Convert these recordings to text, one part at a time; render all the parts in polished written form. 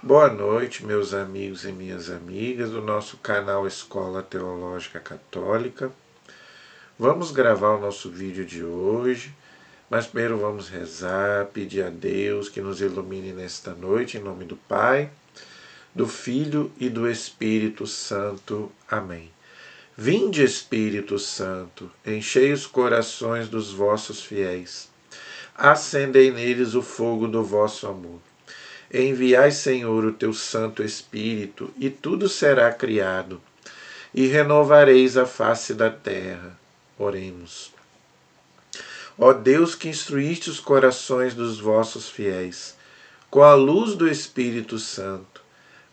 Boa noite, meus amigos e minhas amigas do nosso canal Escola Teológica Católica. Vamos gravar o nosso vídeo de hoje, mas primeiro vamos rezar, pedir a Deus que nos ilumine nesta noite, em nome do Pai, do Filho e do Espírito Santo. Amém. Vinde, Espírito Santo, enchei os corações dos vossos fiéis, acendei neles o fogo do vosso amor. Enviai, Senhor, o teu Santo Espírito, e tudo será criado, e renovareis a face da terra. Oremos. Ó Deus, que instruíste os corações dos vossos fiéis, com a luz do Espírito Santo,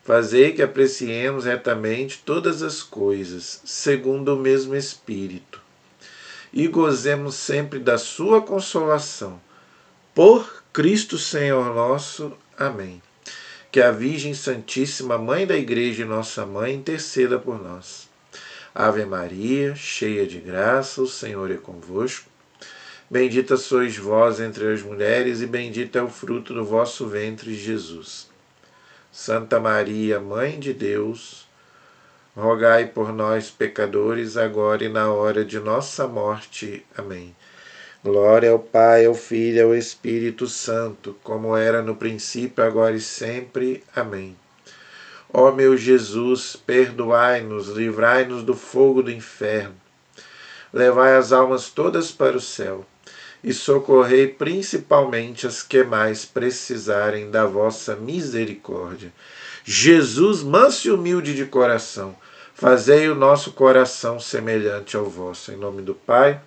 fazei que apreciemos retamente todas as coisas, segundo o mesmo Espírito, e gozemos sempre da sua consolação. Por Cristo Senhor nosso. Amém. Que a Virgem Santíssima, Mãe da Igreja e nossa Mãe, interceda por nós. Ave Maria, cheia de graça, o Senhor é convosco. Bendita sois vós entre as mulheres, e bendito é o fruto do vosso ventre, Jesus. Santa Maria, Mãe de Deus, rogai por nós, pecadores, agora e na hora de nossa morte. Amém. Glória ao Pai, ao Filho e ao Espírito Santo, como era no princípio, agora e sempre. Amém. Ó meu Jesus, perdoai-nos, livrai-nos do fogo do inferno, levai as almas todas para o céu e socorrei principalmente as que mais precisarem da vossa misericórdia. Jesus, manso e humilde de coração, fazei o nosso coração semelhante ao vosso. Em nome do Pai,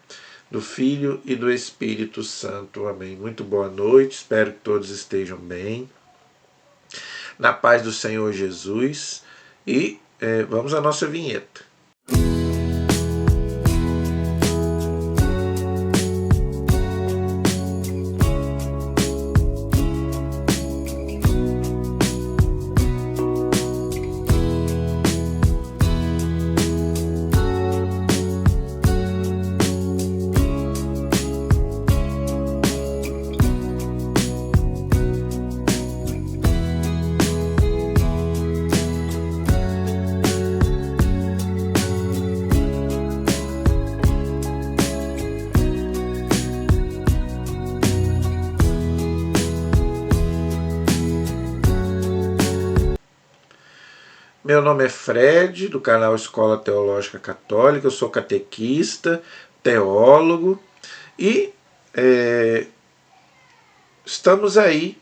do Filho e do Espírito Santo. Amém. Muito boa noite, espero que todos estejam bem, na paz do Senhor Jesus, e vamos à nossa vinheta. Meu nome é Fred, do canal Escola Teológica Católica, eu sou catequista, teólogo, e estamos aí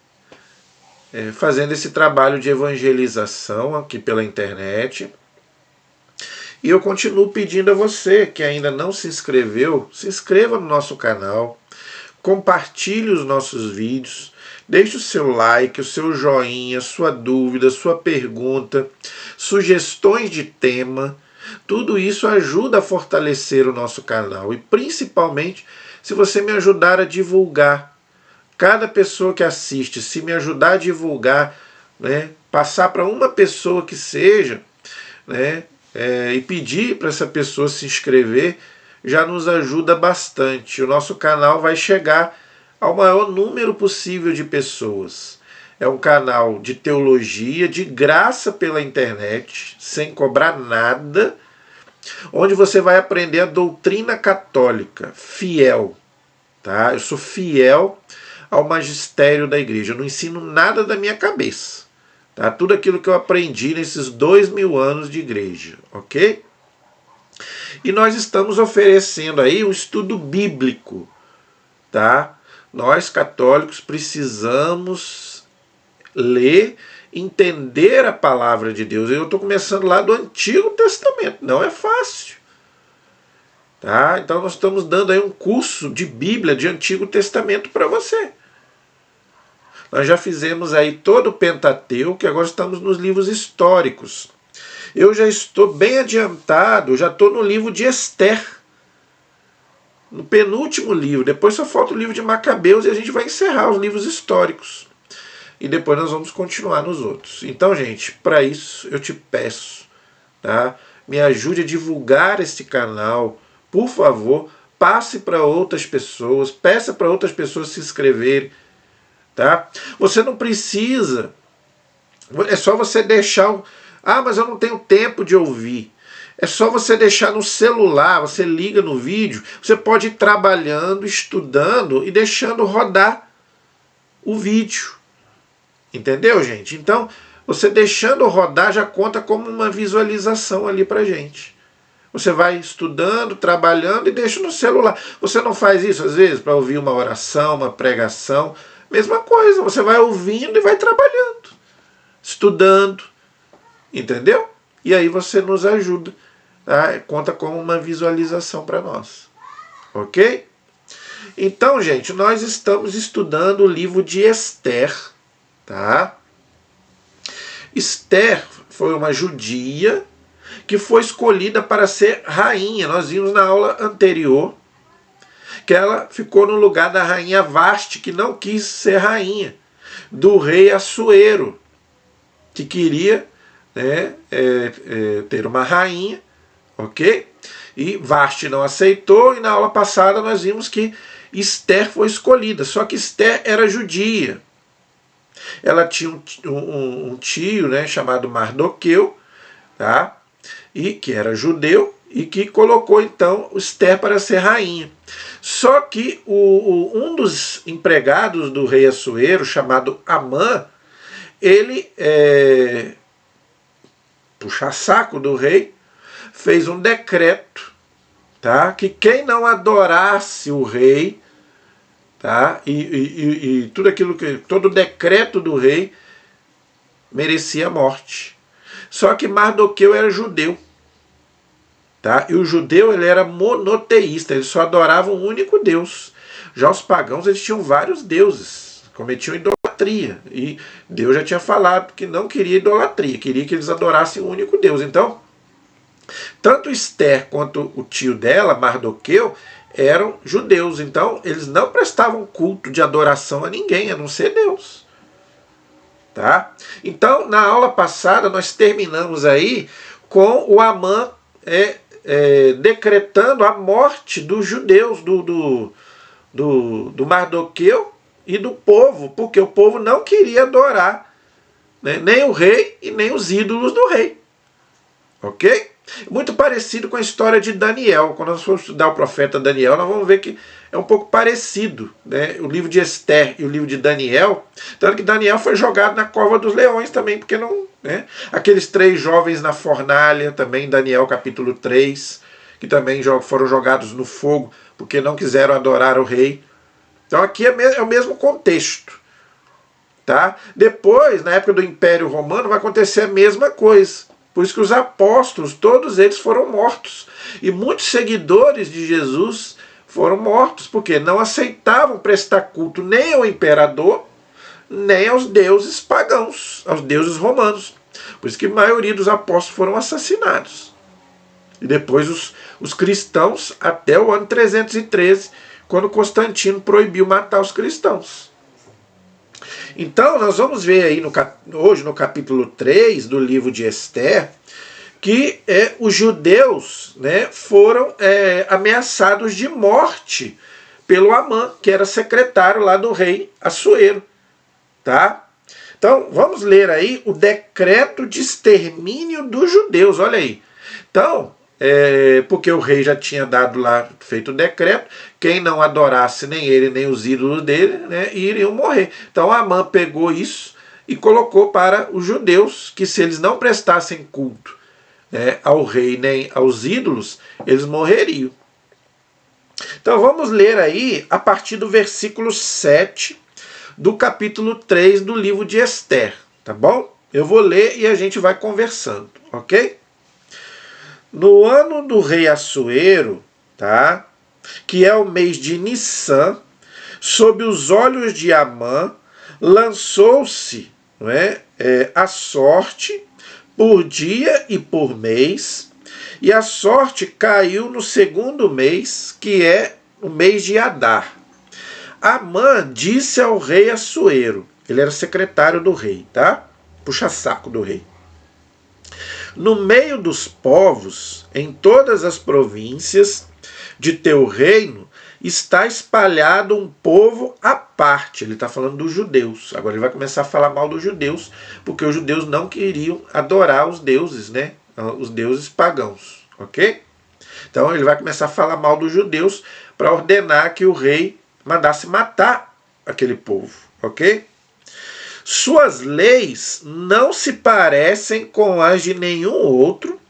fazendo esse trabalho de evangelização aqui pela internet. E eu continuo pedindo a você que ainda não se inscreveu, se inscreva no nosso canal, compartilhe os nossos vídeos, deixe o seu like, o seu joinha, sua dúvida, sua pergunta, sugestões de tema. Tudo isso ajuda a fortalecer o nosso canal e principalmente se você me ajudar a divulgar. Cada pessoa que assiste, se me ajudar a divulgar, passar para uma pessoa que seja, e pedir para essa pessoa se inscrever, já nos ajuda bastante. O nosso canal vai chegar ao maior número possível de pessoas. É um canal de teologia, de graça pela internet, sem cobrar nada, onde você vai aprender a doutrina católica, fiel. Tá? Eu sou fiel ao magistério da igreja, eu não ensino nada da minha cabeça. Tá? Tudo aquilo que eu aprendi nesses 2000 anos de igreja, ok? E nós estamos oferecendo aí um estudo bíblico, tá? Nós católicos precisamos ler, entender a palavra de Deus. Eu estou começando lá do Antigo Testamento, não é fácil. Tá? Então nós estamos dando aí um curso de Bíblia, de Antigo Testamento para você. Nós já fizemos aí todo o Pentateuco, agora estamos nos livros históricos. Eu já estou bem adiantado, já estou no livro de Esther, no penúltimo livro. Depois só falta o livro de Macabeus e a gente vai encerrar os livros históricos. E depois nós vamos continuar nos outros. Então, gente, para isso eu te peço, tá? Me ajude a divulgar este canal. Por favor, passe para outras pessoas, peça para outras pessoas se inscreverem. Tá? Você não precisa É só você deixar... Ah, mas eu não tenho tempo de ouvir. É só você deixar no celular, você liga no vídeo, você pode ir trabalhando, estudando e deixando rodar o vídeo. Entendeu, gente? Então, você deixando rodar já conta como uma visualização ali pra gente. Você vai estudando, trabalhando e deixa no celular. Você não faz isso às vezes para ouvir uma oração, uma pregação? Mesma coisa, você vai ouvindo e vai trabalhando, estudando, entendeu? E aí você nos ajuda, tá? Conta como uma visualização para nós, ok? Então, gente, nós estamos estudando o livro de Esther, tá? Esther foi uma judia que foi escolhida para ser rainha. Nós vimos na aula anterior que ela ficou no lugar da rainha Vasti, que não quis ser rainha, do rei Assuero, que queria, né, ter uma rainha, ok? E Vasti não aceitou, e na aula passada nós vimos que Esther foi escolhida, só que Esther era judia. Ela tinha um tio, né, chamado Mardoqueu, tá? E que era judeu, e que colocou então Esther para ser rainha. Só que um dos empregados do rei Assuero, chamado Amã, ele, puxa-saco do rei, fez um decreto, tá? Que quem não adorasse o rei, tá? E tudo aquilo que, todo decreto do rei merecia a morte. Só que Mardoqueu era judeu, tá? E o judeu, ele era monoteísta, ele só adorava um único Deus. Já os pagãos, eles tinham vários deuses, cometiam idolatria, e Deus já tinha falado que não queria idolatria, queria que eles adorassem um único Deus. Então, tanto Esther quanto o tio dela, Mardoqueu, eram judeus, então eles não prestavam culto de adoração a ninguém, a não ser Deus. Tá? Então, na aula passada, nós terminamos aí com o Amã decretando a morte dos judeus, do Mardoqueu e do povo, porque o povo não queria adorar, né, nem o rei e nem os ídolos do rei. Ok? Muito parecido com a história de Daniel. Quando nós formos estudar o profeta Daniel, nós vamos ver que é um pouco parecido, né? O livro de Esther e o livro de Daniel. Tanto que Daniel foi jogado na cova dos leões também, porque não... Né? Aqueles 3 jovens na fornalha, também Daniel capítulo 3, que também foram jogados no fogo, porque não quiseram adorar o rei. Então aqui é o mesmo contexto. Tá? Depois, na época do Império Romano, vai acontecer a mesma coisa. Por isso que os apóstolos, todos eles foram mortos. E muitos seguidores de Jesus foram mortos, porque não aceitavam prestar culto nem ao imperador, nem aos deuses pagãos, aos deuses romanos. Por isso que a maioria dos apóstolos foram assassinados. E depois os cristãos, até o ano 313, quando Constantino proibiu matar os cristãos. Então, nós vamos ver aí hoje no capítulo 3 do livro de Esther, que os judeus, né, foram ameaçados de morte pelo Amã, que era secretário lá do rei Assuero. Tá? Então, vamos ler aí o decreto de extermínio dos judeus, olha aí. Então, porque o rei já tinha dado lá, feito o decreto, quem não adorasse nem ele, nem os ídolos dele, né, iriam morrer. Então Amã pegou isso e colocou para os judeus, que se eles não prestassem culto, né, ao rei nem aos ídolos, eles morreriam. Então vamos ler aí a partir do versículo 7 do capítulo 3 do livro de Esther, tá bom? Eu vou ler e a gente vai conversando, ok? No ano do rei Assuero, tá? Que é o mês de Nissan, sob os olhos de Amã, lançou-se, não é, a sorte por dia e por mês, e a sorte caiu no 2º mês, que é o mês de Adar. Amã disse ao rei Assuero, ele era secretário do rei, tá? Puxa-saco do rei. No meio dos povos, em todas as províncias de teu reino, está espalhado um povo à parte. Ele está falando dos judeus. Agora ele vai começar a falar mal dos judeus, porque os judeus não queriam adorar os deuses, né? Os deuses pagãos, ok? Então ele vai começar a falar mal dos judeus para ordenar que o rei mandasse matar aquele povo, ok? Suas leis não se parecem com as de nenhum outro,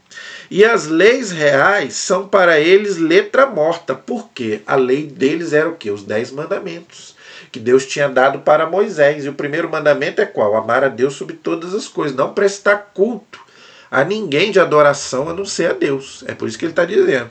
e as leis reais são para eles letra morta. Por quê? A lei deles era o quê? Os 10 mandamentos que Deus tinha dado para Moisés. E o primeiro mandamento é qual? Amar a Deus sobre todas as coisas. Não prestar culto a ninguém de adoração a não ser a Deus. É por isso que ele está dizendo.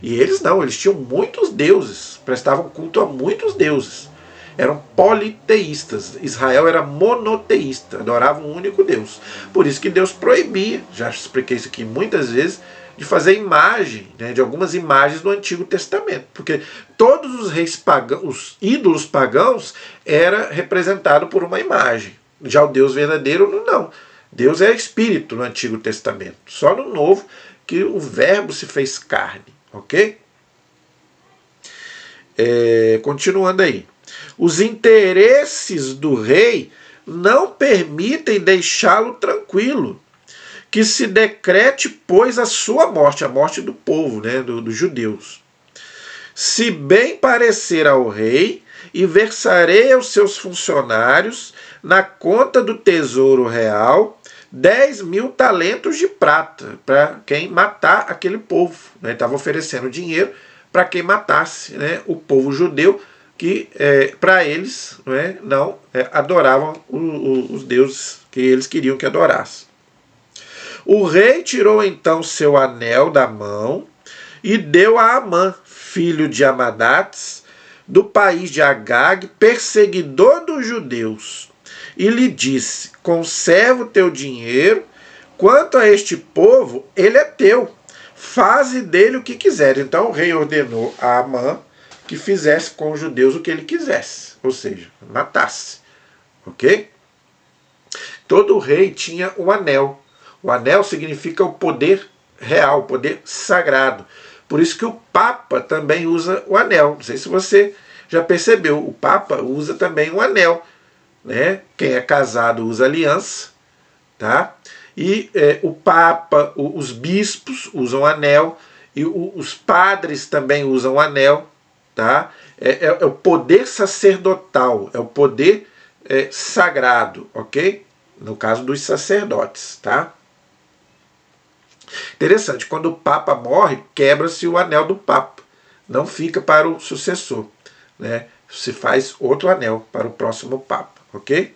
E eles não, eles tinham muitos deuses. Prestavam culto a muitos deuses. Eram politeístas. Israel era monoteísta, adorava um único Deus. Por isso que Deus proibia, já expliquei isso aqui muitas vezes, de fazer imagem, né, de algumas imagens do Antigo Testamento. Porque todos os reis pagãos, os ídolos pagãos, era representado por uma imagem. Já o Deus verdadeiro, não. Deus é espírito no Antigo Testamento. Só no Novo que o verbo se fez carne. Ok? Continuando aí. Os interesses do rei não permitem deixá-lo tranquilo, que se decrete, pois, a sua morte, a morte do povo, né, dos judeus. Se bem parecer ao rei, e versarei aos seus funcionários, na conta do tesouro real, 10.000 talentos de prata, para quem matar aquele povo. Ele estava oferecendo dinheiro para quem matasse, né, o povo judeu, que para eles não adoravam os deuses que eles queriam que adorassem. O rei tirou então seu anel da mão e deu a Amã, filho de Amadates, do país de Agag, perseguidor dos judeus, e lhe disse: conserva o teu dinheiro, quanto a este povo, ele é teu, faze dele o que quiser. Então o rei ordenou a Amã que fizesse com os judeus o que ele quisesse, ou seja, matasse, ok? Todo rei tinha um anel. O anel significa o poder real, o poder sagrado. Por isso que o Papa também usa o anel. Não sei se você já percebeu, o Papa usa também um anel, né? Quem é casado usa aliança, tá? E o Papa, os bispos usam anel, e os padres também usam anel. Tá? É o poder sacerdotal, é o poder sagrado, ok? No caso dos sacerdotes, tá? Interessante, quando o Papa morre, quebra-se o anel do Papa, não fica para o sucessor, né? Se faz outro anel para o próximo Papa, ok?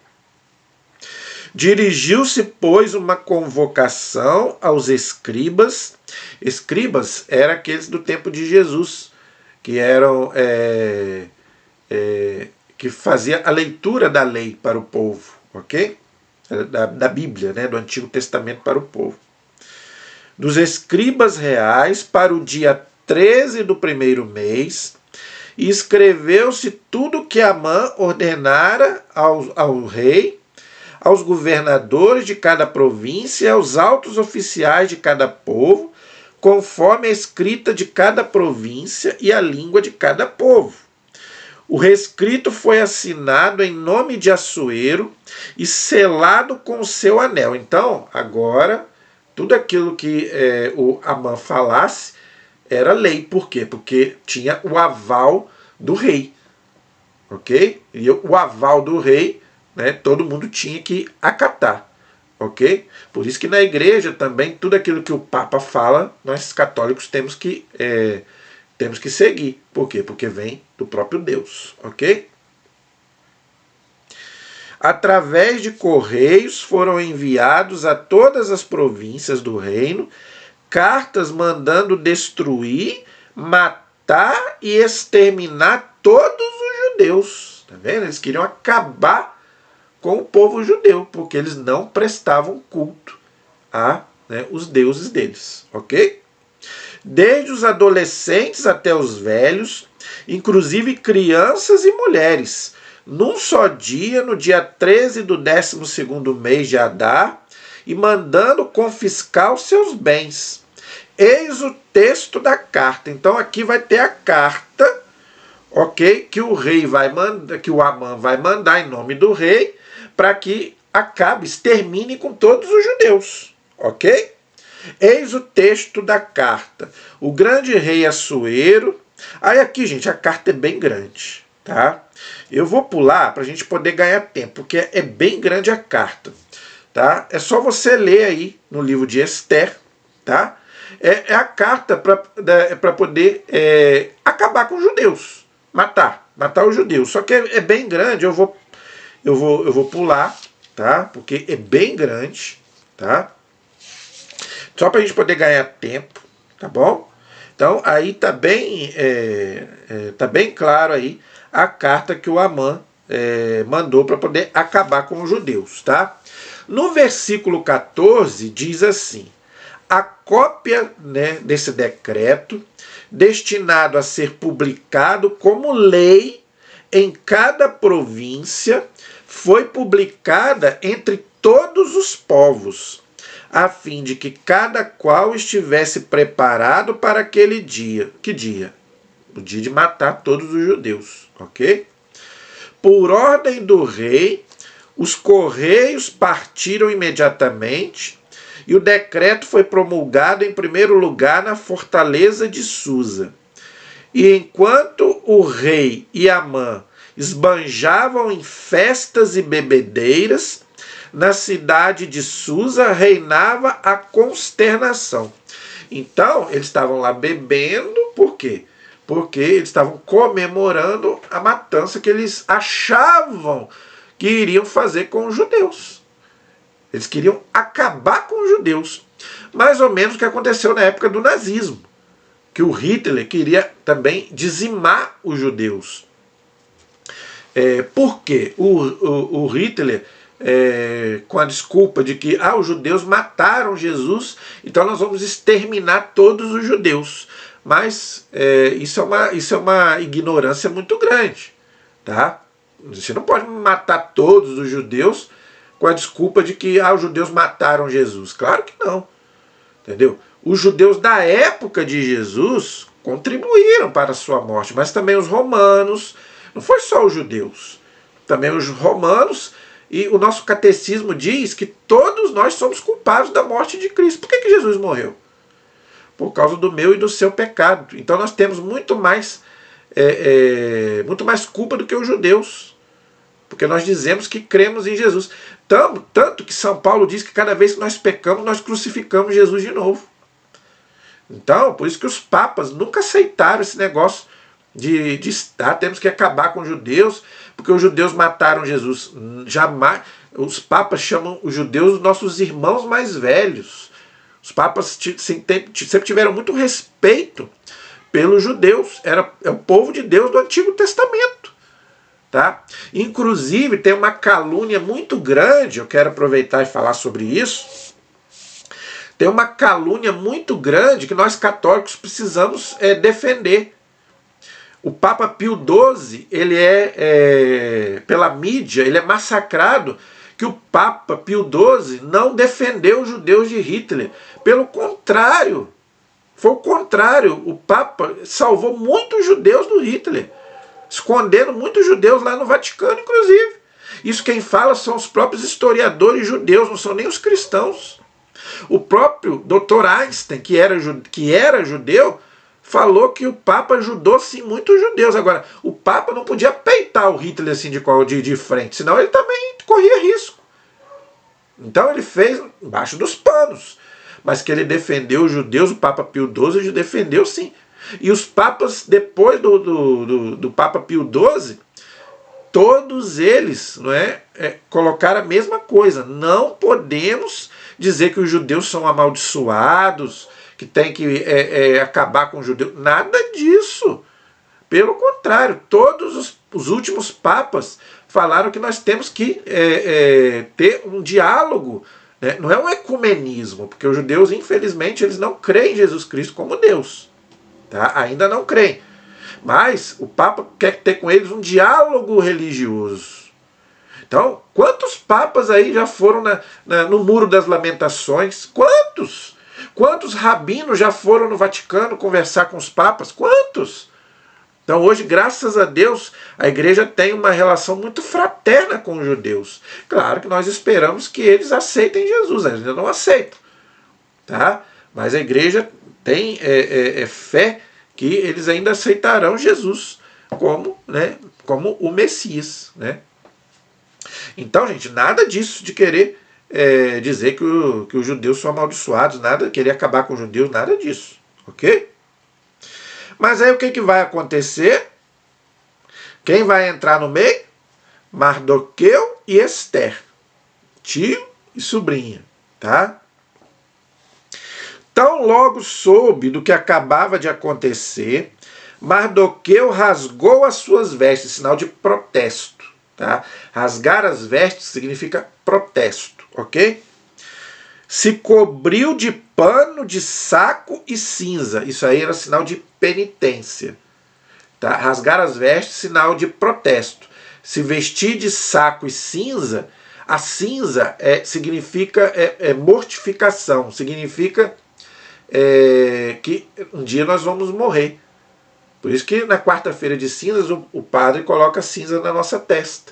Dirigiu-se, pois, uma convocação aos escribas. Escribas eram aqueles do tempo de Jesus, que eram que fazia a leitura da lei para o povo, ok? Da Bíblia, né, do Antigo Testamento para o povo. Dos escribas reais para o dia 13 do primeiro mês, e escreveu-se tudo o que Amã ordenara ao rei, aos governadores de cada província e aos altos oficiais de cada povo, conforme a escrita de cada província e a língua de cada povo. O rescrito foi assinado em nome de Assuero e selado com o seu anel. Então, agora, tudo aquilo que o Amã falasse era lei. Por quê? Porque tinha o aval do rei. Ok? E o aval do rei, né, todo mundo tinha que acatar. Ok? Por isso que na igreja também, tudo aquilo que o Papa fala, nós católicos temos que seguir. Por quê? Porque vem do próprio Deus. Ok? Através de correios foram enviados a todas as províncias do reino cartas mandando destruir, matar e exterminar todos os judeus. Tá vendo? Eles queriam acabar com o povo judeu, porque eles não prestavam culto a os deuses deles, ok? Desde os adolescentes até os velhos, inclusive crianças e mulheres, num só dia, no dia 13 do 12º mês de Adar, e mandando confiscar os seus bens. Eis o texto da carta. Então aqui vai ter a carta ok? Que o rei vai mandar, que o Amã vai mandar em nome do rei para que acabe, extermine com todos os judeus, ok? Eis o texto da carta. O grande rei Assuero. Aí aqui, gente, a carta é bem grande, tá? Eu vou pular para a gente poder ganhar tempo, porque é bem grande a carta, tá? É só você ler aí no livro de Esther, tá? É a carta para poder acabar com os judeus, matar os judeus. Só que é bem grande, eu vou pular, tá? Porque é bem grande, tá? Só para a gente poder ganhar tempo, tá bom? Então aí tá bem claro aí a carta que o Amã mandou para poder acabar com os judeus, tá? No versículo 14 diz assim: a cópia, né, desse decreto, destinado a ser publicado como lei em cada província, foi publicada entre todos os povos, a fim de que cada qual estivesse preparado para aquele dia. Que dia? O dia de matar todos os judeus, ok? Por ordem do rei, os correios partiram imediatamente e o decreto foi promulgado em primeiro lugar na fortaleza de Susa. E enquanto o rei e Amã esbanjavam em festas e bebedeiras, na cidade de Susa reinava a consternação. Então, eles estavam lá bebendo, por quê? Porque eles estavam comemorando a matança que eles achavam que iriam fazer com os judeus. Eles queriam acabar com os judeus. Mais ou menos o que aconteceu na época do nazismo, que o Hitler queria também dizimar os judeus. Por quê? O Hitler, com a desculpa de que os judeus mataram Jesus, então nós vamos exterminar todos os judeus. Mas isso é uma ignorância muito grande, tá? Você não pode matar todos os judeus com a desculpa de que os judeus mataram Jesus. Claro que não, entendeu? Os judeus da época de Jesus contribuíram para a sua morte, mas também os romanos, não foi só os judeus, também os romanos, e o nosso catecismo diz que todos nós somos culpados da morte de Cristo. Por que Jesus morreu? Por causa do meu e do seu pecado. Então nós temos muito mais culpa do que os judeus, porque nós dizemos que cremos em Jesus. Tanto que São Paulo diz que cada vez que nós pecamos, nós crucificamos Jesus de novo. Então, por isso que os papas nunca aceitaram esse negócio de temos que acabar com os judeus, porque os judeus mataram Jesus. Jamais. Os papas chamam os judeus os nossos irmãos mais velhos. Os papas sempre tiveram muito respeito pelos judeus. É o povo de Deus do Antigo Testamento. Tá? Inclusive, tem uma calúnia muito grande, eu quero aproveitar e falar sobre isso. Tem uma calúnia muito grande que nós católicos precisamos defender. O Papa Pio XII, ele pela mídia, ele é massacrado, que o Papa Pio XII não defendeu os judeus de Hitler. Pelo contrário, foi o contrário. O Papa salvou muitos judeus do Hitler, escondendo muitos judeus lá no Vaticano, inclusive. Isso quem fala são os próprios historiadores judeus, não são nem os cristãos. O próprio Dr. Einstein, que era judeu, falou que o Papa ajudou sim muitos judeus. Agora, o Papa não podia peitar o Hitler assim de frente, senão ele também corria risco. Então ele fez embaixo dos panos. Mas que ele defendeu os judeus, o Papa Pio XII defendeu sim. E os papas, depois do Papa Pio XII, todos eles colocaram a mesma coisa. Não podemos dizer que os judeus são amaldiçoados, que tem que acabar com os judeus. Nada disso. Pelo contrário, todos os últimos papas falaram que nós temos que ter um diálogo, né? Não é um ecumenismo, porque os judeus, infelizmente, eles não creem em Jesus Cristo como Deus. Tá? Ainda não creem. Mas o Papa quer ter com eles um diálogo religioso. Então, quantos papas aí já foram no Muro das Lamentações? Quantos? Quantos rabinos já foram no Vaticano conversar com os papas? Quantos? Então hoje, graças a Deus, a igreja tem uma relação muito fraterna com os judeus. Claro que nós esperamos que eles aceitem Jesus, eles ainda não aceitam. Tá? Mas a igreja tem fé que eles ainda aceitarão Jesus como, né, como o Messias. Né? Então, gente, nada disso de querer dizer que os judeus são amaldiçoados, nada, querer acabar com os judeus, nada disso. Ok? Mas aí o que vai acontecer? Quem vai entrar no meio? Mardoqueu e Esther, tio e sobrinha, tá? Tão logo soube do que acabava de acontecer, Mardoqueu rasgou as suas vestes, sinal de protesto, tá? Rasgar as vestes significa protesto, ok? Se cobriu de pano de saco e cinza. Isso aí era sinal de penitência. Tá? Rasgar as vestes, sinal de protesto. Se vestir de saco e cinza, a cinza significa mortificação. Significa que um dia nós vamos morrer. Por isso que na quarta-feira de cinzas o padre coloca cinza na nossa testa.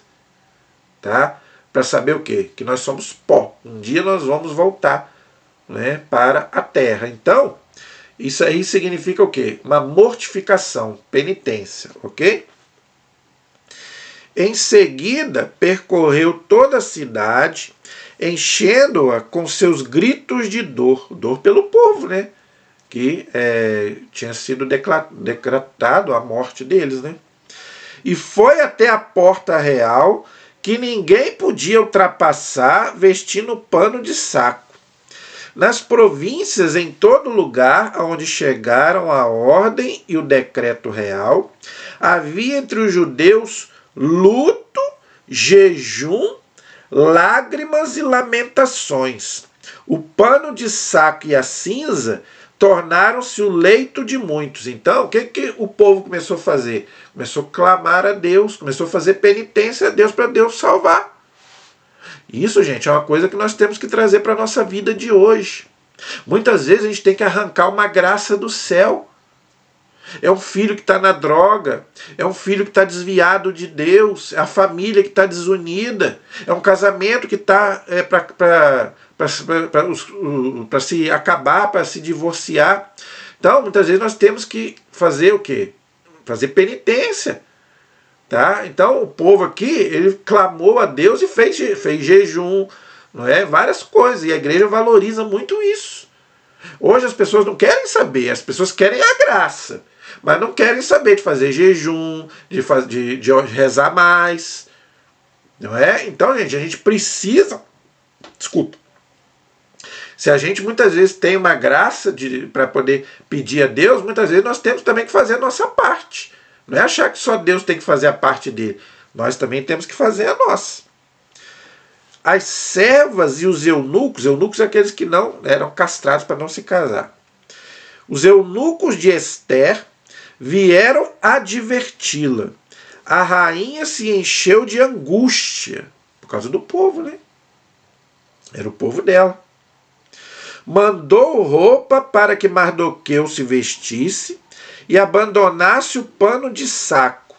Tá? Para saber o quê? Que nós somos pó. Um dia nós vamos voltar, né, para a terra. Então, isso aí significa o quê? Uma mortificação, penitência, ok? Em seguida, percorreu toda a cidade, enchendo-a com seus gritos de dor. Dor pelo povo, né? Que tinha sido decretado a morte deles, né? E foi até a porta real, que ninguém podia ultrapassar vestindo pano de saco. Nas províncias, em todo lugar onde chegaram a ordem e o decreto real, havia entre os judeus luto, jejum, lágrimas e lamentações. O pano de saco e a cinza tornaram-se o leito de muitos. Então, o que o povo começou a fazer? Começou a clamar a Deus, começou a fazer penitência a Deus para Deus salvar. Isso, gente, é uma coisa que nós temos que trazer para a nossa vida de hoje. Muitas vezes a gente tem que arrancar uma graça do céu. É um filho que está na droga, é um filho que está desviado de Deus, é a família que está desunida, é um casamento que está para se acabar, para se divorciar. Então, muitas vezes nós temos que fazer o quê? Fazer penitência. Tá? Então, o povo aqui, ele clamou a Deus e fez jejum, não é? Várias coisas, e a igreja valoriza muito isso. Hoje as pessoas não querem saber, as pessoas querem a graça, mas não querem saber de fazer jejum, de rezar mais. Não é? Então, gente, a gente precisa... Desculpa. Se a gente muitas vezes tem uma graça para poder pedir a Deus, muitas vezes nós temos também que fazer a nossa parte. Não é achar que só Deus tem que fazer a parte dele. Nós também temos que fazer a nossa. As servas e os eunucos são aqueles que não eram castrados para não se casar. Os eunucos de Esther vieram adverti-la. A rainha se encheu de angústia, por causa do povo, né? Era o povo dela. Mandou roupa para que Mardoqueu se vestisse e abandonasse o pano de saco.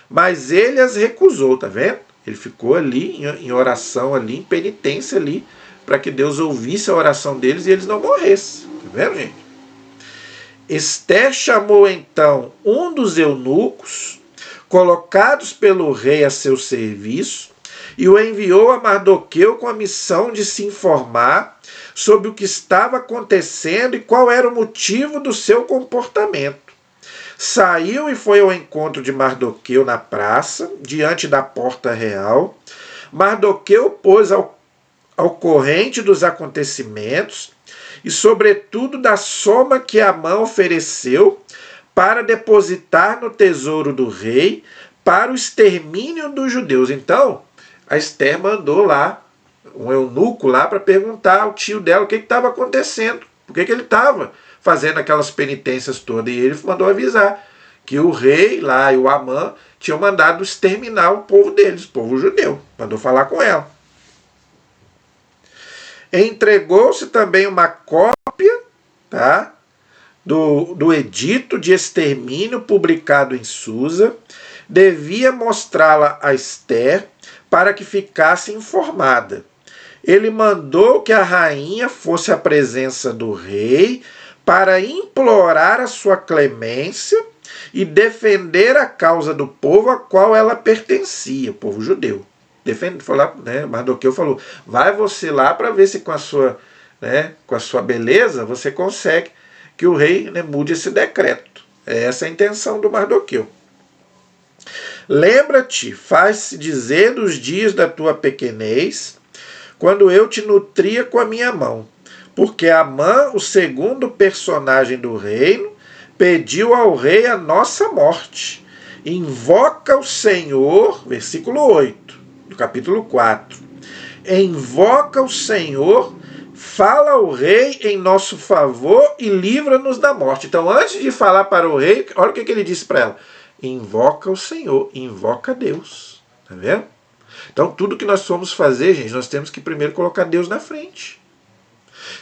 Mas ele as recusou, tá vendo? Ele ficou ali em oração, ali, em penitência ali, para que Deus ouvisse a oração deles e eles não morressem. Tá vendo, gente? Esther chamou então um dos eunucos, colocados pelo rei a seu serviço, e o enviou a Mardoqueu com a missão de se informar sobre o que estava acontecendo e qual era o motivo do seu comportamento. Saiu e foi ao encontro de Mardoqueu na praça, diante da porta real. Mardoqueu pôs ao corrente dos acontecimentos e, sobretudo, da soma que Amã ofereceu para depositar no tesouro do rei para o extermínio dos judeus. Então, a Esther mandou lá um eunuco lá para perguntar ao tio dela o que estava acontecendo, por que ele estava fazendo aquelas penitências todas. E ele mandou avisar que o rei lá e o Amã tinham mandado exterminar o povo deles, o povo judeu. Mandou falar com ela. Entregou-se também uma cópia, tá, do edito de extermínio publicado em Susa, devia mostrá-la a Esther para que ficasse informada. Ele mandou que a rainha fosse à presença do rei para implorar a sua clemência e defender a causa do povo a qual ela pertencia, o povo judeu. Foi lá, né, Mardoqueu falou, vai você lá para ver se com a sua beleza você consegue que o rei, né, mude esse decreto. Essa é a intenção do Mardoqueu. Lembra-te, faz-se dizer dos dias da tua pequenez, quando eu te nutria com a minha mão, porque Amã, o segundo personagem do reino, pediu ao rei a nossa morte. Invoca o Senhor, versículo 8, do capítulo 4. Invoca o Senhor, fala ao rei em nosso favor e livra-nos da morte. Então, antes de falar para o rei, olha o que ele disse para ela. Invoca o Senhor, invoca Deus. Tá vendo? Então, tudo que nós formos fazer, gente, nós temos que primeiro colocar Deus na frente.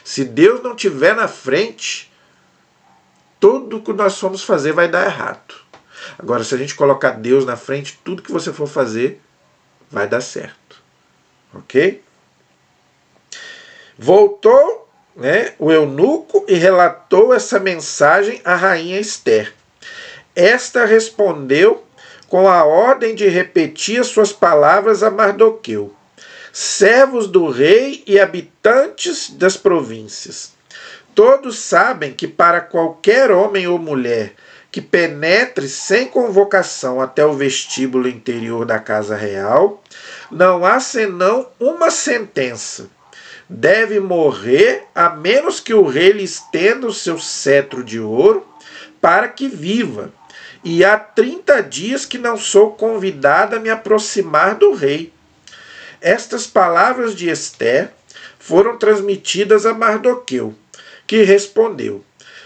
Se Deus não estiver na frente, tudo que nós formos fazer vai dar errado. Agora, se a gente colocar Deus na frente, tudo que você for fazer vai dar certo. Ok? Voltou, né, o eunuco e relatou essa mensagem à rainha Esther. Esta respondeu com a ordem de repetir as suas palavras a Mardoqueu. Servos do rei e habitantes das províncias, todos sabem que para qualquer homem ou mulher que penetre sem convocação até o vestíbulo interior da casa real, não há senão uma sentença. Deve morrer, a menos que o rei lhe estenda o seu cetro de ouro para que viva. E há 30 dias que não sou convidada a me aproximar do rei. Estas palavras de Esther foram transmitidas a Mardoqueu, que respondeu: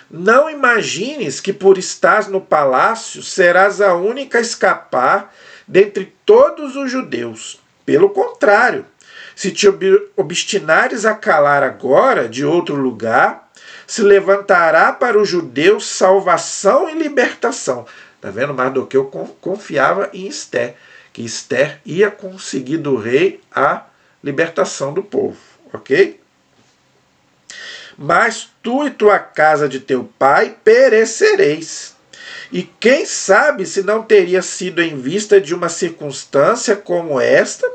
não imagines que por estar no palácio serás a única a escapar dentre todos os judeus. Pelo contrário, se te obstinares a calar agora de outro lugar, se levantará para os judeus salvação e libertação. Está vendo? Mardoqueu confiava em Esther, que Esther ia conseguir do rei a libertação do povo. Ok? Mas tu e tua casa de teu pai perecereis. E quem sabe se não teria sido em vista de uma circunstância como esta,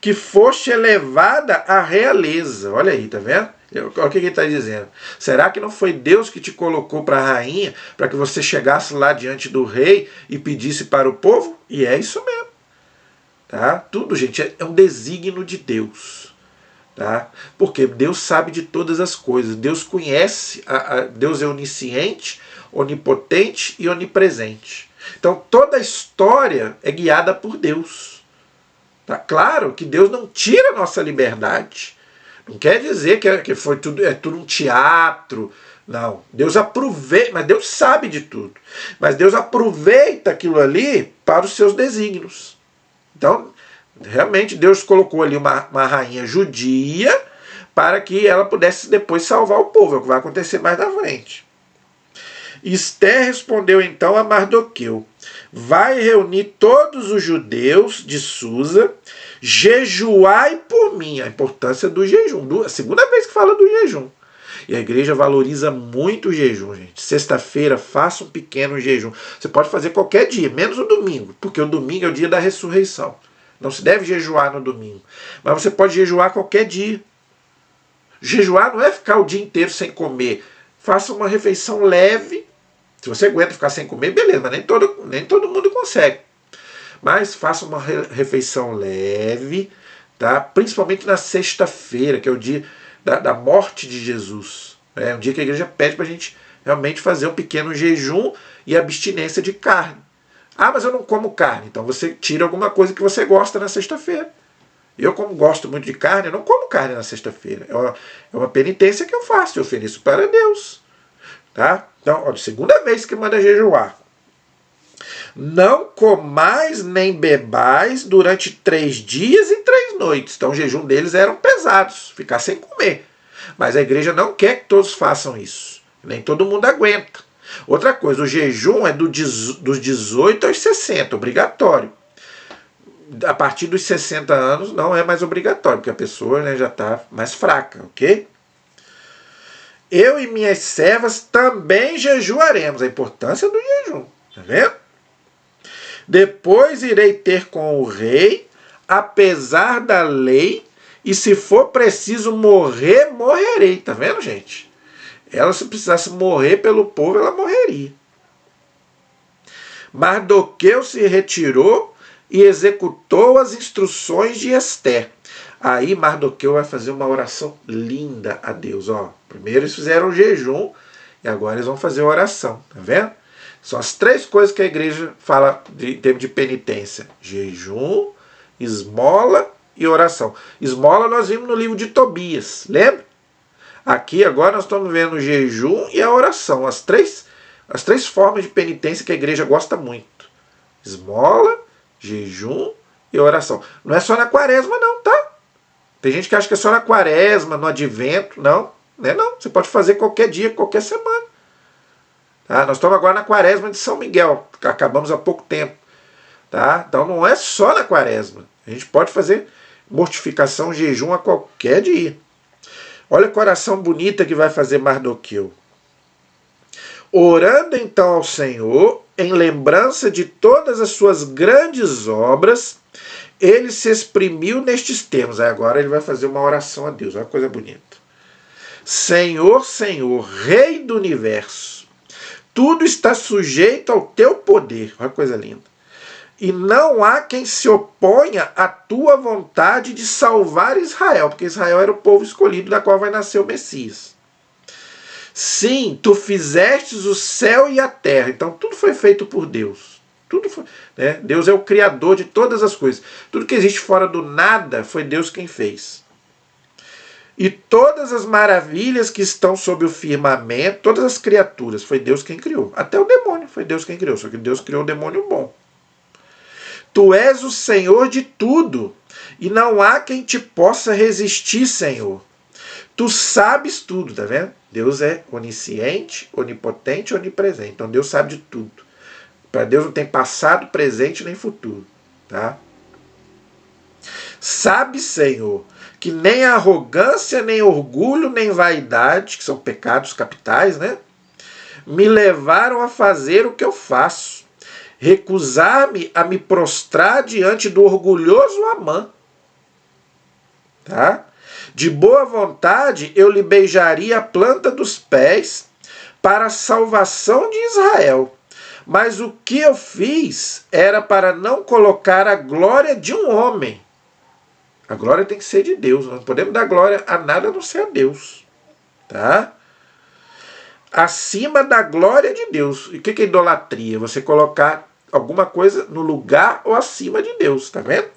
que foste elevada à realeza. Olha aí, tá vendo? Olha o que ele está dizendo. Será que não foi Deus que te colocou para a rainha, para que você chegasse lá diante do rei e pedisse para o povo? E é isso mesmo. Tá? Tudo, gente, é um desígnio de Deus. Tá? Porque Deus sabe de todas as coisas. Deus conhece, Deus é onisciente, onipotente e onipresente. Então toda a história é guiada por Deus. Tá claro que Deus não tira a nossa liberdade. Não quer dizer que foi tudo um teatro. Não. Deus aproveita, mas Deus sabe de tudo. Mas Deus aproveita aquilo ali para os seus desígnios. Então, realmente Deus colocou ali uma rainha judia para que ela pudesse depois salvar o povo. É o que vai acontecer mais na frente. Esther respondeu então a Mardoqueu: vai reunir todos os judeus de Susa, jejuai por mim. A importância do jejum. A segunda vez que fala do jejum. E a igreja valoriza muito o jejum, gente. Sexta-feira, faça um pequeno jejum. Você pode fazer qualquer dia, menos o domingo, porque o domingo é o dia da ressurreição. Não se deve jejuar no domingo. Mas você pode jejuar qualquer dia. Jejuar não é ficar o dia inteiro sem comer. Faça uma refeição leve. Se você aguenta ficar sem comer, beleza, mas nem todo mundo consegue. Mas faça uma refeição leve, tá? Principalmente na sexta-feira, que é o dia da morte de Jesus. É um dia que a igreja pede para a gente realmente fazer um pequeno jejum e abstinência de carne. Ah, mas eu não como carne. Então você tira alguma coisa que você gosta na sexta-feira. Eu, como gosto muito de carne, eu não como carne na sexta-feira. É uma penitência que eu faço, eu ofereço para Deus. Tá? Então, ó, segunda vez que manda jejuar. Não comais nem bebais durante 3 dias e 3 noites. Então o jejum deles eram pesados, ficar sem comer. Mas a igreja não quer que todos façam isso. Nem todo mundo aguenta. Outra coisa, o jejum é dos 18 aos 60, obrigatório. A partir dos 60 anos não é mais obrigatório, porque a pessoa, né, já está mais fraca, ok? Eu e minhas servas também jejuaremos. A importância do jejum, tá vendo? Depois irei ter com o rei, apesar da lei, e se for preciso morrer, morrerei. Tá vendo, gente? Ela, se precisasse morrer pelo povo, ela morreria. Mardoqueu se retirou e executou as instruções de Ester. Aí Mardoqueu vai fazer uma oração linda a Deus. Ó, primeiro eles fizeram o jejum e agora eles vão fazer a oração. Tá vendo? São as 3 coisas que a igreja fala em termos de penitência: jejum, esmola e oração. Esmola nós vimos no livro de Tobias, lembra? Aqui agora nós estamos vendo o jejum e a oração. As três formas de penitência que a igreja gosta muito: esmola, jejum e oração. Não é só na quaresma não, tá? Tem gente que acha que é só na quaresma, no advento. Não, não é não. Você pode fazer qualquer dia, qualquer semana. Tá? Nós estamos agora na quaresma de São Miguel, que acabamos há pouco tempo. Tá? Então não é só na quaresma. A gente pode fazer mortificação, jejum a qualquer dia. Olha que oração bonita que vai fazer Mardoqueu. Orando então ao Senhor, em lembrança de todas as suas grandes obras, ele se exprimiu nestes termos. Aí agora ele vai fazer uma oração a Deus. Olha que coisa bonita. Senhor, Senhor, Rei do universo, tudo está sujeito ao teu poder. Olha que coisa linda. E não há quem se oponha à tua vontade de salvar Israel, porque Israel era o povo escolhido da qual vai nascer o Messias. Sim, tu fizestes o céu e a terra. Então tudo foi feito por Deus. Tudo foi, né? Deus é o criador de todas as coisas. Tudo que existe fora do nada foi Deus quem fez. E todas as maravilhas que estão sob o firmamento, todas as criaturas, foi Deus quem criou. Até o demônio foi Deus quem criou, só que Deus criou o demônio bom. Tu és o Senhor de tudo, e não há quem te possa resistir, Senhor. Tu sabes tudo, tá vendo? Deus é onisciente, onipotente, onipresente. Então Deus sabe de tudo. Para Deus não tem passado, presente nem futuro, tá? Sabe, Senhor, que nem arrogância, nem orgulho, nem vaidade, que são pecados capitais, né? Me levaram a fazer o que eu faço. Recusar-me a me prostrar diante do orgulhoso Amã. Tá? De boa vontade eu lhe beijaria a planta dos pés para a salvação de Israel. Mas o que eu fiz era para não colocar a glória de um homem. A glória tem que ser de Deus. Não podemos dar glória a nada a não ser a Deus. Tá? Acima da glória de Deus. E o que é idolatria? Você colocar alguma coisa no lugar ou acima de Deus, tá vendo?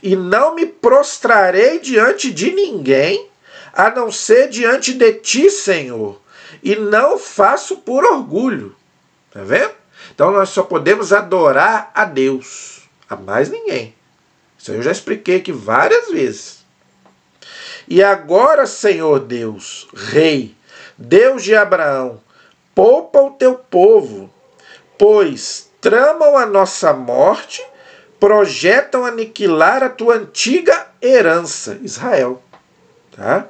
E não me prostrarei diante de ninguém, a não ser diante de ti, Senhor, e não faço por orgulho, tá vendo? Então nós só podemos adorar a Deus, a mais ninguém. Isso eu já expliquei aqui várias vezes. E agora, Senhor Deus, Rei, Deus de Abraão, poupa o teu povo, pois tramam a nossa morte, projetam aniquilar a tua antiga herança, Israel. Tá?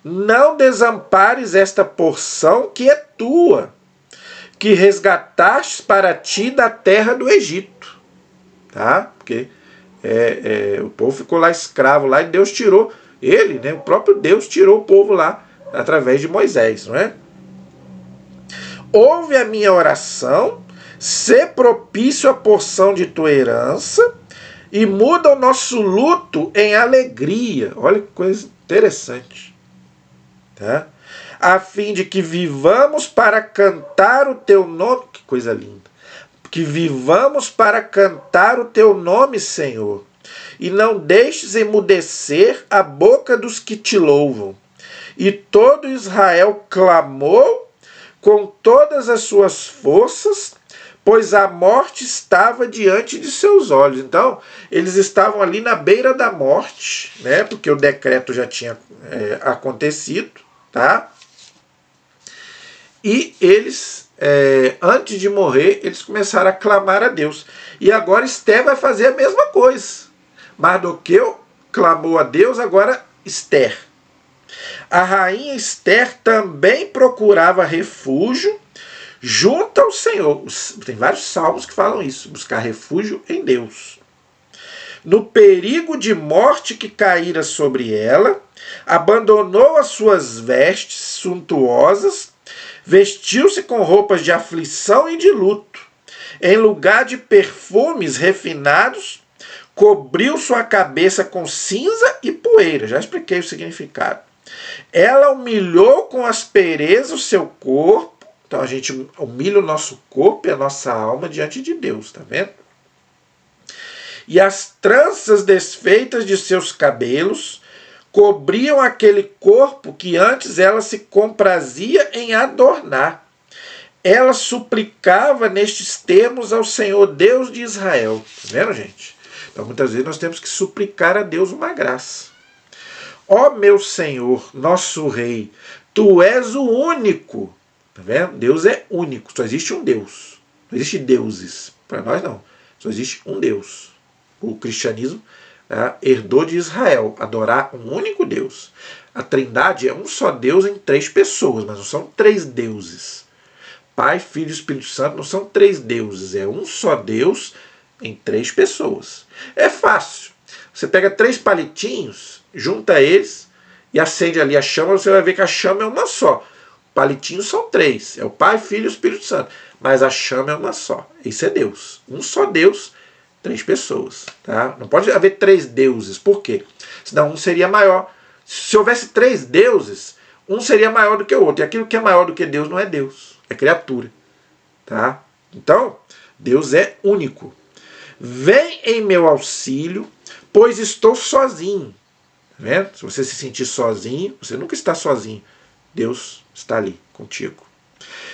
Não desampares esta porção que é tua, que resgataste para ti da terra do Egito. Tá? Porque o povo ficou lá escravo lá e Deus tirou ele, né? O próprio Deus tirou o povo lá através de Moisés, não é? Ouve a minha oração, sê propício à porção de tua herança e muda o nosso luto em alegria. Olha que coisa interessante. Tá? A fim de que vivamos para cantar o teu nome. Que coisa linda. Que vivamos para cantar o teu nome, Senhor, e não deixes emudecer a boca dos que te louvam. E todo Israel clamou com todas as suas forças, pois a morte estava diante de seus olhos. Então, eles estavam ali na beira da morte, né? Porque o decreto já tinha acontecido, tá? E eles, antes de morrer, eles começaram a clamar a Deus. E agora Esther vai fazer a mesma coisa. Mardoqueu clamou a Deus, agora Esther. A rainha Esther também procurava refúgio junto ao Senhor. Tem vários salmos que falam isso, buscar refúgio em Deus. No perigo de morte que caíra sobre ela, abandonou as suas vestes suntuosas, vestiu-se com roupas de aflição e de luto. Em lugar de perfumes refinados, cobriu sua cabeça com cinza e poeira. Já expliquei o significado. Ela humilhou com aspereza o seu corpo. Então a gente humilha o nosso corpo e a nossa alma diante de Deus, tá vendo? E as tranças desfeitas de seus cabelos cobriam aquele corpo que antes ela se comprazia em adornar. Ela suplicava nestes termos ao Senhor Deus de Israel. Tá vendo, gente? Então muitas vezes nós temos que suplicar a Deus uma graça. Ó meu Senhor, nosso Rei, Tu és o único. Tá vendo? Deus é único, só existe um Deus. Não existe deuses. Para nós não. Só existe um Deus. O cristianismo herdou de Israel, adorar um único Deus. A Trindade é um só Deus em 3 pessoas, mas não são 3 deuses. Pai, Filho e Espírito Santo não são 3 deuses, é um só Deus em 3 pessoas. É fácil. Você pega 3 palitinhos, junta eles e acende ali a chama, você vai ver que a chama é uma só. Palitinhos são 3, é o Pai, Filho e o Espírito Santo, mas a chama é uma só. Isso é Deus, um só Deus, 3 pessoas. Tá? Não pode haver 3 deuses, por quê? Senão um seria maior. Se houvesse 3 deuses, um seria maior do que o outro, e aquilo que é maior do que Deus não é Deus, é criatura. Tá? Então, Deus é único. Vem em meu auxílio, pois estou sozinho. Tá vendo? Se você se sentir sozinho, você nunca está sozinho. Deus está ali contigo.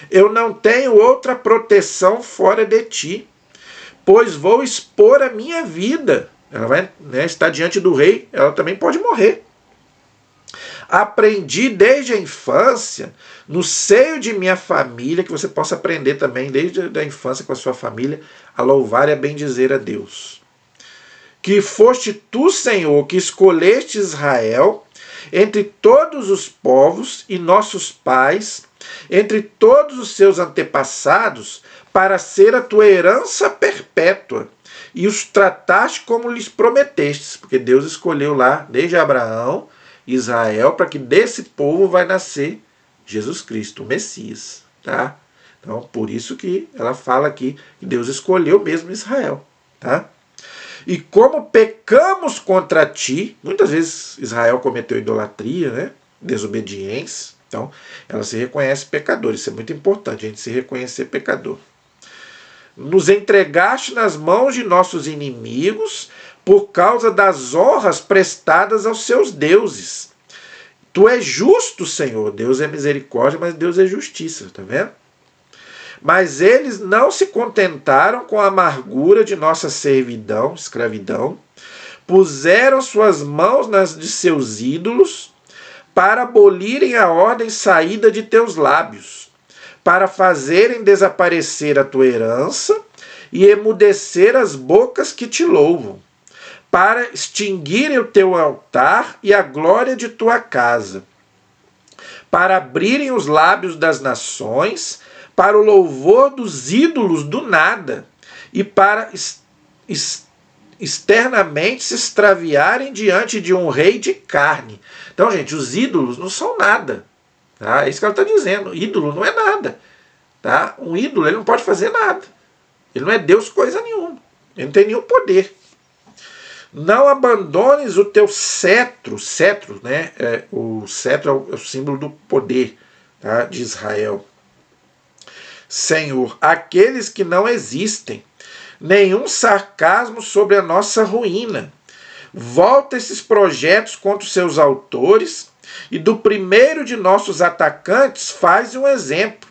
Eu não tenho outra proteção fora de ti, pois vou expor a minha vida. Ela vai estar diante do rei, ela também pode morrer. Aprendi desde a infância, no seio de minha família, que você possa aprender também desde a infância com a sua família, a louvar e a bendizer a Deus. Que foste tu, Senhor, que escolheste Israel entre todos os povos e nossos pais, entre todos os seus antepassados, para ser a tua herança perpétua, e os trataste como lhes prometestes, porque Deus escolheu lá, desde Abraão, Israel, para que desse povo vai nascer Jesus Cristo, o Messias. Tá? Então, por isso que ela fala aqui que Deus escolheu mesmo Israel. Tá? E como pecamos contra ti, muitas vezes Israel cometeu idolatria, né? Desobediência, então ela se reconhece pecador. Isso é muito importante, a gente se reconhecer pecador. Nos entregaste nas mãos de nossos inimigos por causa das honras prestadas aos seus deuses. Tu és justo, Senhor. Deus é misericórdia, mas Deus é justiça, tá vendo? Mas eles não se contentaram com a amargura de nossa servidão, escravidão, puseram suas mãos nas de seus ídolos para abolirem a ordem saída de teus lábios, para fazerem desaparecer a tua herança e emudecer as bocas que te louvam, para extinguirem o teu altar e a glória de tua casa, para abrirem os lábios das nações, para o louvor dos ídolos do nada, e para externamente se extraviarem diante de um rei de carne. Então, gente, os ídolos não são nada. Tá? É isso que ela está dizendo. Ídolo não é nada. Tá? Um ídolo ele não pode fazer nada. Ele não é Deus coisa nenhuma. Ele não tem nenhum poder. Não abandones o teu cetro. Cetro, né? O cetro é o símbolo do poder, tá? De Israel. Senhor, aqueles que não existem, nenhum sarcasmo sobre a nossa ruína. Volta esses projetos contra os seus autores e do primeiro de nossos atacantes faz um exemplo.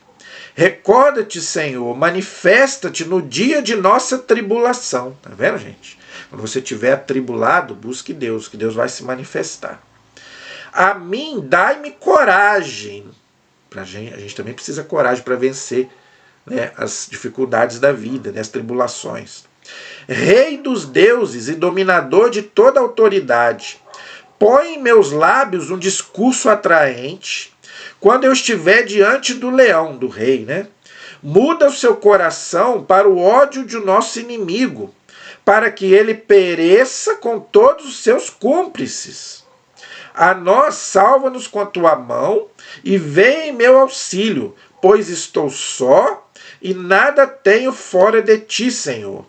Recorda-te, Senhor, manifesta-te no dia de nossa tribulação. Tá vendo, gente? Quando você estiver atribulado, busque Deus, que Deus vai se manifestar. A mim dai-me coragem. A gente também precisa de coragem para vencer, né, as dificuldades da vida, né, as tribulações. Rei dos deuses e dominador de toda autoridade, põe em meus lábios um discurso atraente quando eu estiver diante do leão, do rei, né? Muda o seu coração para o ódio de nosso inimigo, para que ele pereça com todos os seus cúmplices. A nós salva-nos com a tua mão e vem em meu auxílio, pois estou só e nada tenho fora de ti, Senhor.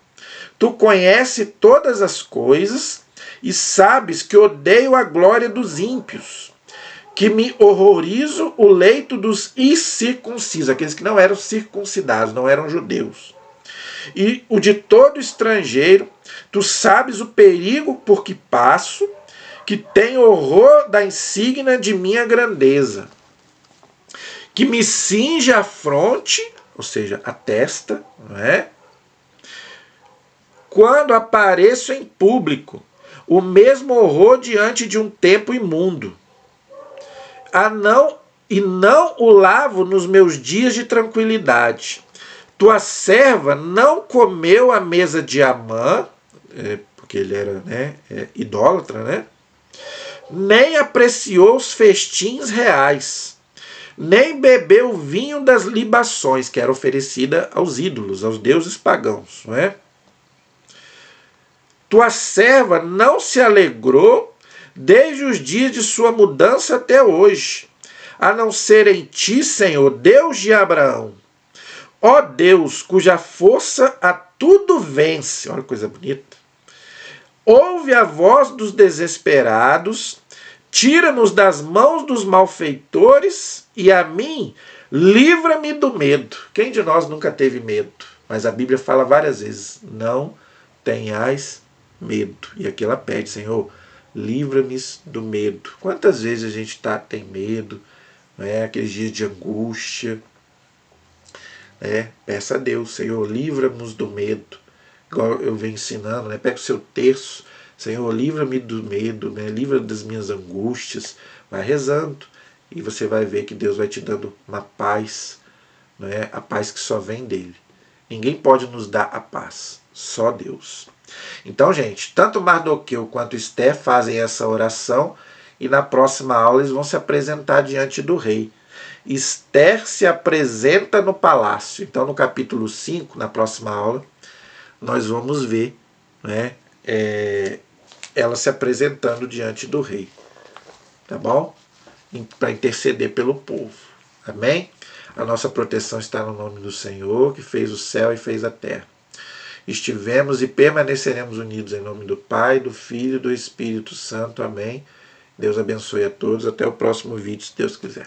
Tu conheces todas as coisas e sabes que odeio a glória dos ímpios, que me horrorizo o leito dos incircuncisos, aqueles que não eram circuncidados, não eram judeus. E o de todo estrangeiro, tu sabes o perigo por que passo, que tenho horror da insígnia de minha grandeza, que me cinge a fronte, ou seja, a testa, não é? Quando apareço em público, o mesmo horror diante de um templo imundo. Não o lavo nos meus dias de tranquilidade. Tua serva não comeu a mesa de Amã, porque ele era, né, idólatra, né? Nem apreciou os festins reais, nem bebeu o vinho das libações, que era oferecida aos ídolos, aos deuses pagãos, não é? Tua serva não se alegrou desde os dias de sua mudança até hoje, a não ser em ti, Senhor, Deus de Abraão. Ó Deus, cuja força a tudo vence. Olha que coisa bonita. Ouve a voz dos desesperados, tira-nos das mãos dos malfeitores e a mim, livra-me do medo. Quem de nós nunca teve medo? Mas a Bíblia fala várias vezes, não tenhais medo. E aqui ela pede, Senhor, livra-me do medo. Quantas vezes a gente tem medo, né? Aqueles dias de angústia. Peça a Deus, Senhor, livra-nos do medo. Igual eu venho ensinando, né? Pega o seu terço, Senhor, livra-me do medo, né? Livra das minhas angústias. Vai rezando e você vai ver que Deus vai te dando uma paz, né? A paz que só vem dele. Ninguém pode nos dar a paz, só Deus. Então, gente, tanto Mardoqueu quanto Esther fazem essa oração e na próxima aula eles vão se apresentar diante do rei. Esther se apresenta no palácio. Então, no capítulo 5, na próxima aula, nós vamos ver, né, ela se apresentando diante do rei. Tá bom? Para interceder pelo povo. Amém? A nossa proteção está no nome do Senhor, que fez o céu e fez a terra. Estivemos e permaneceremos unidos em nome do Pai, do Filho e do Espírito Santo. Amém. Deus abençoe a todos. Até o próximo vídeo, se Deus quiser.